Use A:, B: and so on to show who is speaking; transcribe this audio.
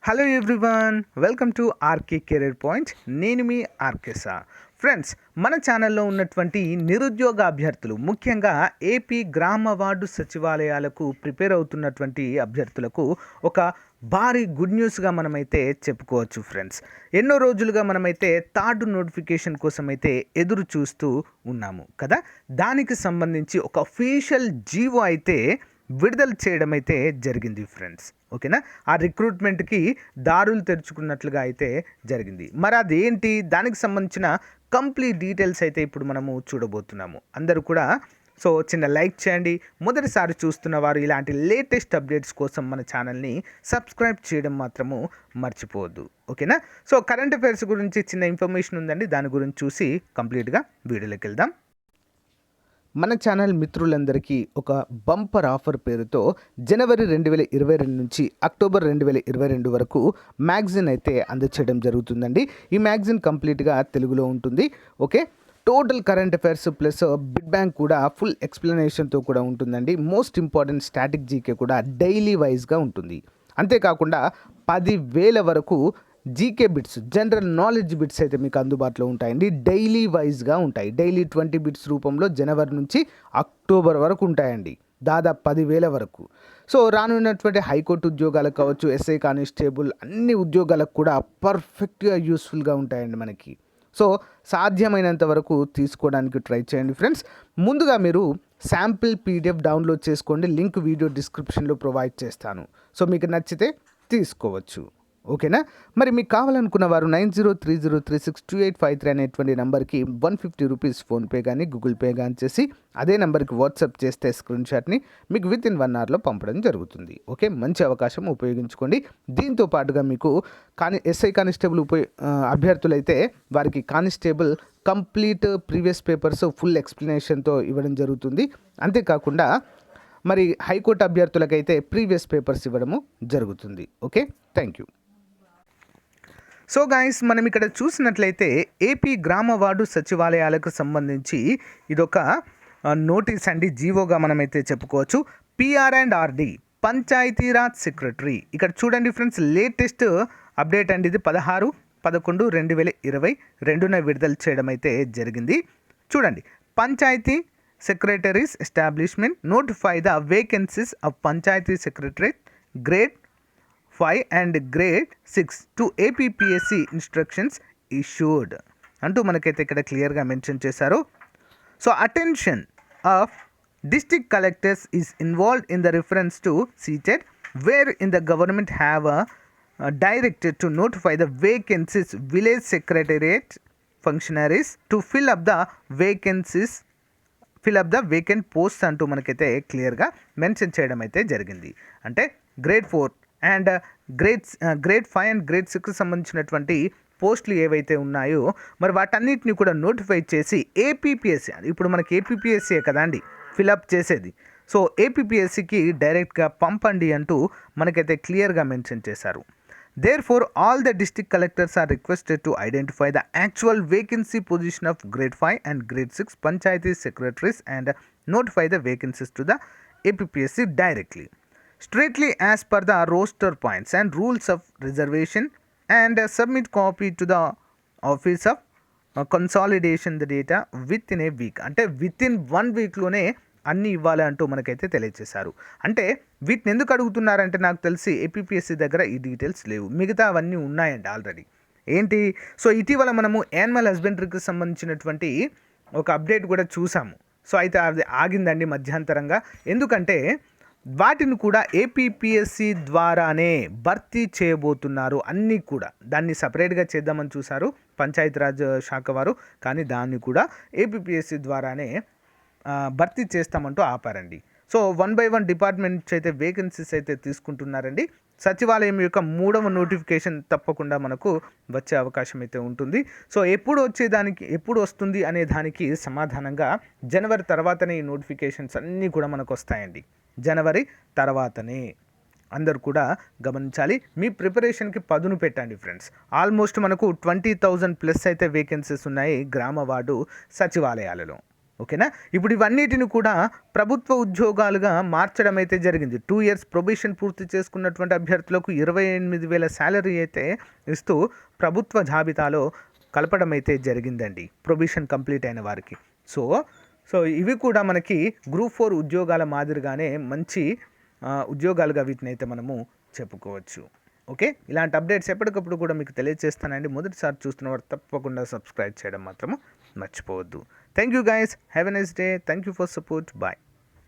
A: Hello everyone, welcome to RK career point. నేను మీ RK sir. Friends, మన ఛానల్లో ఉన్నటువంటి నిరుద్యోగ అభ్యర్థులు, ముఖ్యంగా ఏపీ గ్రామ వార్డు సచివాలయాలకు ప్రిపేర్ అవుతున్నటువంటి అభ్యర్థులకు ఒక భారీ గుడ్ న్యూస్గా మనమైతే చెప్పుకోవచ్చు. ఫ్రెండ్స్, ఎన్నో రోజులుగా మనమైతే థర్డ్ నోటిఫికేషన్ కోసం అయితే ఎదురు చూస్తూ ఉన్నాము కదా. దానికి సంబంధించి ఒక అఫీషియల్ జీవో అయితే విడుదల చేయడం అయితే జరిగింది ఫ్రెండ్స్. ఓకేనా, ఆ రిక్రూట్మెంట్కి దారులు తెరుచుకున్నట్లుగా అయితే జరిగింది. మరి అదేంటి, దానికి సంబంధించిన కంప్లీట్ డీటెయిల్స్ అయితే ఇప్పుడు మనము చూడబోతున్నాము. అందరూ కూడా చిన్న లైక్ చేయండి. మొదటిసారి చూస్తున్న వారు ఇలాంటి లేటెస్ట్ అప్డేట్స్ కోసం మన ఛానల్ని సబ్స్క్రైబ్ చేయడం మాత్రము మర్చిపోవద్దు. ఓకేనా. కరెంట్ అఫైర్స్ గురించి చిన్న ఇన్ఫర్మేషన్ ఉందండి, దాని గురించి చూసి కంప్లీట్గా వీడియోలోకి వెళ్దాం. మన ఛానల్ మిత్రులందరికీ ఒక బంపర్ ఆఫర్ పేరుతో జనవరి 2022 నుంచి అక్టోబర్ 2022 వరకు మ్యాగజిన్ అయితే అందచేయడం జరుగుతుందండి. ఈ మ్యాగజిన్ కంప్లీట్గా తెలుగులో ఉంటుంది. Okay, total current affairs plus bid bank కూడా ఫుల్ ఎక్స్ప్లెనేషన్తో కూడా ఉంటుందండి. మోస్ట్ ఇంపార్టెంట్ స్టాటిక్ జీకే కూడా డైలీ వైజ్గా ఉంటుంది. అంతేకాకుండా 10,000 వరకు GK bits, general knowledge bits అయితే మీకు అందుబాటులో ఉంటాయండి. డైలీ వైజ్గా ఉంటాయి. డైలీ 20 బిట్స్ రూపంలో జనవరి నుంచి అక్టోబర్ వరకు ఉంటాయండి, దాదాపు 10,000 వరకు. రానున్నటువంటి హైకోర్టు ఉద్యోగాలకు కావచ్చు, ఎస్ఐ కానిస్టేబుల్, అన్ని ఉద్యోగాలకు కూడా పర్ఫెక్ట్గా యూస్ఫుల్గా ఉంటాయండి మనకి. సాధ్యమైనంత వరకు తీసుకోవడానికి ట్రై చేయండి ఫ్రెండ్స్. ముందుగా మీరు శాంపిల్ పీడిఎఫ్ డౌన్లోడ్ చేసుకోండి. లింక్ వీడియో డిస్క్రిప్షన్లో ప్రొవైడ్ చేస్తాను. మీకు నచ్చితే తీసుకోవచ్చు. ఓకేనా. మరి మీకు కావాలనుకున్న వారు 9030362853 అనేటువంటి నెంబర్కి 150 రూపీస్ ఫోన్పే కానీ గూగుల్ పే కానీ చేసి అదే నెంబర్కి వాట్సాప్ చేస్తే స్క్రీన్ షాట్ని మీకు వితిన్ 1 అవర్లో పంపడం జరుగుతుంది. ఓకే, మంచి అవకాశం, ఉపయోగించుకోండి. దీంతో పాటుగా మీకు ఎస్ఐ కానిస్టేబుల్ అభ్యర్థులైతే వారికి constable complete previous papers full ఎక్స్ప్లెనేషన్తో ఇవ్వడం జరుగుతుంది. అంతేకాకుండా మరి హైకోర్టు అభ్యర్థులకైతే ప్రీవియస్ పేపర్స్ ఇవ్వడము జరుగుతుంది. Okay, thank you. గైస్, మనం ఇక్కడ చూసినట్లయితే ఏపీ గ్రామ వార్డు సచివాలయాలకు సంబంధించి ఇదొక నోటీస్ అండి, జీవోగా మనమైతే చెప్పుకోవచ్చు. PR&RD Panchayati Raj secretary. ఇక్కడ చూడండి ఫ్రెండ్స్, లేటెస్ట్ అప్డేట్ అండి ఇది. 16/11/2022 విడుదల చేయడం అయితే జరిగింది. చూడండి, panchayat secretaries establishment notify the vacancies of panchayat secretary grade 5 and grade 6 to APPSC instructions issued అంటూ మనకైతే ఇక్కడ క్లియర్గా మెన్షన్ చేశారు. Attention of district collectors is involved in the reference to seated where in the government have directed to notify the vacancies village secretariat functionaries to fill up the vacant posts అంటూ మనకైతే క్లియర్గా mention చేయడం అయితే జరిగింది. అంటే grade 4 and grade 5 and grade 6 సంబంధించినటువంటి పోస్టులు ఏవైతే ఉన్నాయో మరి వాటన్నిటిని కూడా నోటిఫై చేసి ఏపీపీఎస్సీ, ఇప్పుడు మనకి ఏపీపీఎస్సీ కదా అండి ఫిలప్ చేసేది, ఏపీపీఎస్సీకి డైరెక్ట్గా పంపండి అంటూ మనకైతే క్లియర్గా మెన్షన్ చేశారు. Therefore, all the district collectors are requested to identify the actual vacancy position of grade 5 and grade 6 panchayati secretaries and notify the vacancies to the APPSC directly, strictly as per the roster points and rules of reservation, and submit copy to the office of consolidation the data within a week. అంటే within 1 weekలోనే అన్నీ ఇవ్వాలి అంటూ మనకైతే తెలియజేశారు. అంటే వీటిని ఎందుకు అడుగుతున్నారంటే నాకు తెలిసి ఏపీపీఎస్సీ దగ్గర ఈ డీటెయిల్స్ లేవు, మిగతా అవన్నీ ఉన్నాయండి ఆల్రెడీ. ఏంటి, ఇటీవల మనము యానిమల్ హస్బెండరీకి సంబంధించినటువంటి ఒక అప్డేట్ కూడా చూసాము. అయితే అది ఆగిందండి మధ్యాంతరంగా. ఎందుకంటే వాటిని కూడా ఏపీపీఎస్సీ ద్వారానే భర్తీ చేయబోతున్నారు. అన్నీ కూడా దాన్ని సపరేట్గా చేద్దామని చూశారు పంచాయతీరాజ్ శాఖ వారు, కానీ దాన్ని కూడా ఏపీపీఎస్సీ ద్వారానే భర్తీ చేస్తామంటూ ఆపారండి. 1 by 1 డిపార్ట్మెంట్స్ అయితే వేకెన్సీస్ అయితే తీసుకుంటున్నారండి. సచివాలయం యొక్క 3వ నోటిఫికేషన్ తప్పకుండా మనకు వచ్చే అవకాశం అయితే ఉంటుంది. ఎప్పుడు వస్తుంది అనే దానికి సమాధానంగా జనవరి తర్వాతనే ఈ నోటిఫికేషన్స్ అన్నీ కూడా మనకు వస్తాయండి. జనవరి తర్వాతనే అందరు కూడా గమనించాలి. మీ ప్రిపరేషన్కి పదును పెట్టండి ఫ్రెండ్స్. ఆల్మోస్ట్ మనకు 20,000 ప్లస్ అయితే వేకెన్సీస్ ఉన్నాయి గ్రామ వార్డు సచివాలయాలలో. ఓకేనా. ఇప్పుడు ఇవన్నిటిని కూడా ప్రభుత్వ ఉద్యోగాలుగా మార్చడం అయితే జరిగింది. 2 ఇయర్స్ ప్రొబేషన్ పూర్తి చేసుకున్నటువంటి అభ్యర్థులకు 28,000 శాలరీ అయితే ఇస్తూ ప్రభుత్వ జాబితాలో కలపడం అయితే జరిగిందండి, ప్రొబేషన్ కంప్లీట్ అయిన వారికి. సో సో ఇవి కూడా మనకి గ్రూప్ 4 ఉద్యోగాల మాదిరిగానే మంచి ఉద్యోగాలుగా వీటిని అయితే మనము చెప్పుకోవచ్చు. ఓకే, ఇలాంటి అప్డేట్స్ ఎప్పటికప్పుడు కూడా మీకు తెలియజేస్తానండి. మొదటిసారి చూస్తున్న వారు తప్పకుండా సబ్స్క్రైబ్ చేయడం మాత్రము మర్చిపోవద్దు. Thank you guys, have a nice day, thank you for support, bye.